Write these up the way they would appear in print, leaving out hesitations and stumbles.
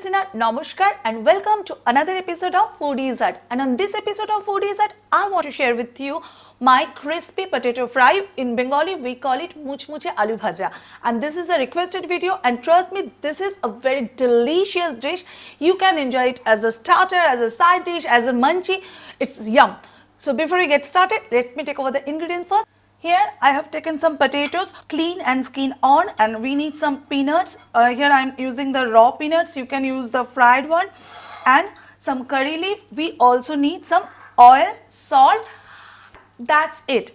listener, Namaskar and welcome to another episode of Foodie's Hut. And on this episode of Foodie's Hut, I want to share with you my crispy potato fry. In Bengali, we call it much muche aloo bhaja. And this is a requested video, and trust me, this is a very delicious dish. You can enjoy it as a starter, as a side dish, as a munchie. It's yum. So before we get started, let me take over the ingredients first. Here I have taken some potatoes, clean and skin on, and we need some peanuts. Here I am using the raw peanuts. You can use the fried one, and some curry leaf. We also need some oil, salt. That's it.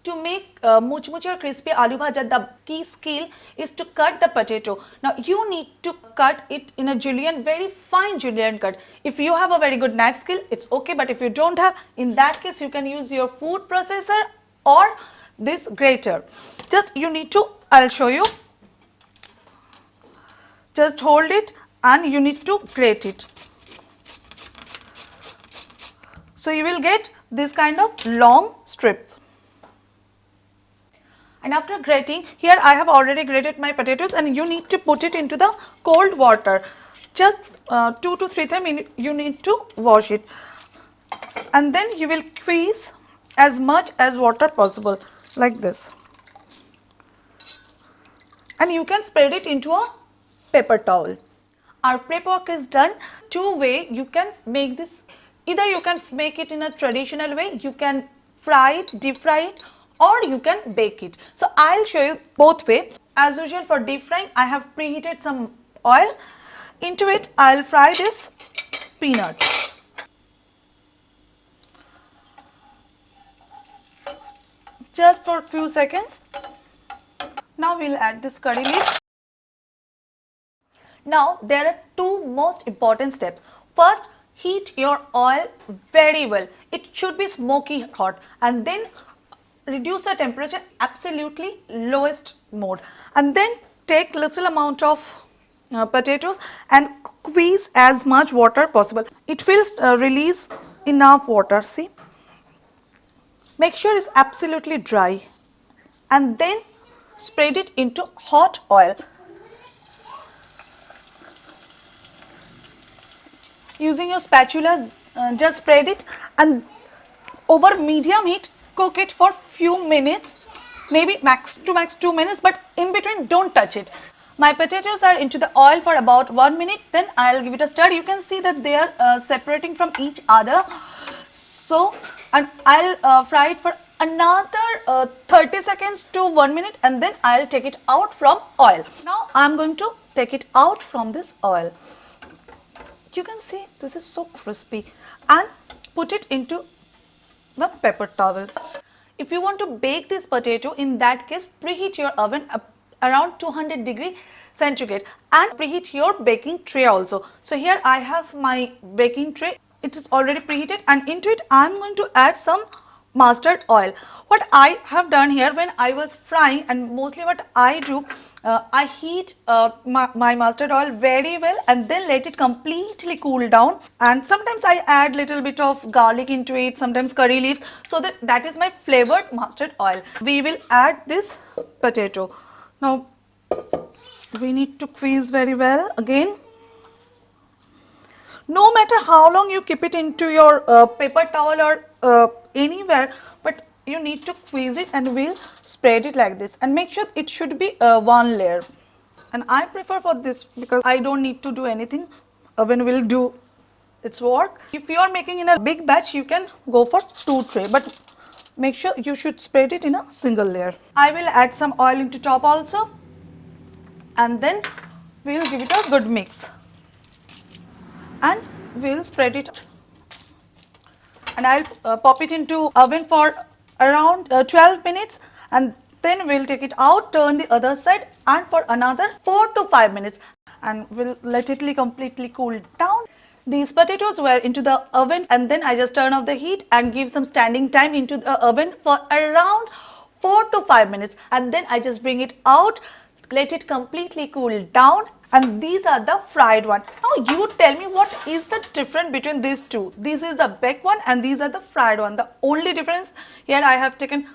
To make much or crispy aloo bhaja, the key skill is to cut the potato. Now you need to cut it in a julienne, very fine julienne cut. If you have a very good knife skill, it's okay. But if you don't have, in that case you can use your food processor or this grater. Just you need to, I'll show you. Just hold it and you need to grate it. So you will get this kind of long strips. And after grating, here I have already grated my potatoes, and you need to put it into the cold water. Just 2 to 3 times you need to wash it. And then you will squeeze as much as water possible, like this. And you can spread it into a paper towel. Our prep work is done. Two ways you can make this. Either you can make it in a traditional way, you can fry it, deep fry it, or you can bake it. So I'll show you both ways. As usual, for deep frying, I have preheated some oil. Into it, I'll fry this peanut. Just for a few seconds. Now we'll add this curry leaf. Now there are two most important steps. First, heat your oil very well. It should be smoky hot, and then reduce the temperature absolutely lowest mode, and then take little amount of potatoes and squeeze as much water possible. It will release enough water. See, make sure it's absolutely dry, and then spread it into hot oil. Using your spatula, just spread it, and over medium heat cook it for few minutes, maybe max 2 minutes, but in between don't touch it. My potatoes are into the oil for about 1 minute, then I'll give it a stir. You can see that they are separating from each other. So, and I'll fry it for another 30 seconds to 1 minute, and then I'll take it out from oil. Now I'm going to take it out from this oil. You can see this is so crispy, and put it into the paper towel. If you want to bake this potato, in that case preheat your oven around 200 degree centigrade, and preheat your baking tray also. So here I have my baking tray. It is already preheated, and into it I am going to add some mustard oil. What I have done here, when I was frying, and mostly what I do, I heat my mustard oil very well and then let it completely cool down, and sometimes I add little bit of garlic into it, sometimes curry leaves, so that is my flavored mustard oil. We will add this potato. Now we need to squeeze very well again. No matter how long you keep it into your paper towel or anywhere, but you need to squeeze it, and we'll spread it like this, and make sure it should be one layer. And I prefer for this because I don't need to do anything. Oven will do its work. If you are making in a big batch, you can go for 2 tray, but make sure you should spread it in a single layer. I will add some oil into top also, and then we'll give it a good mix, and we'll spread it, and I'll pop it into oven for around 12 minutes, and then we'll take it out, turn the other side, and for another 4 to 5 minutes, and we'll let it completely cool down. These potatoes were into the oven, and then I just turn off the heat and give some standing time into the oven for around 4 to 5 minutes, and then I just bring it out, let it completely cool down, and these are the fried one. Now you tell me, what is the difference between these two? This is the baked one and these are the fried one. The only difference here, I have taken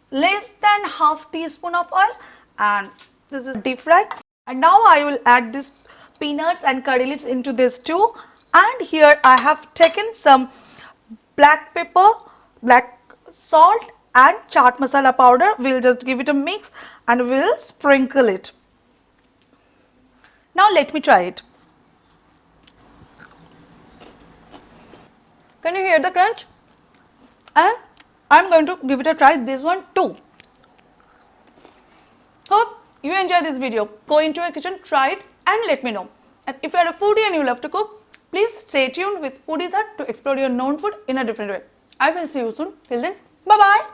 less than half teaspoon of oil, and this is deep fried. And now I will add this peanuts and curry leaves into this too. And here I have taken some black pepper, black salt and chaat masala powder. We'll just give it a mix and we'll sprinkle it. Now let me try it. Can you hear the crunch? And I'm going to give it a try, this one too. Hope you enjoy this video. Go into your kitchen, try it and let me know. And if you are a foodie and you love to cook, please stay tuned with Foodies Hut to explore your known food in a different way. I will see you soon. Till then, bye bye.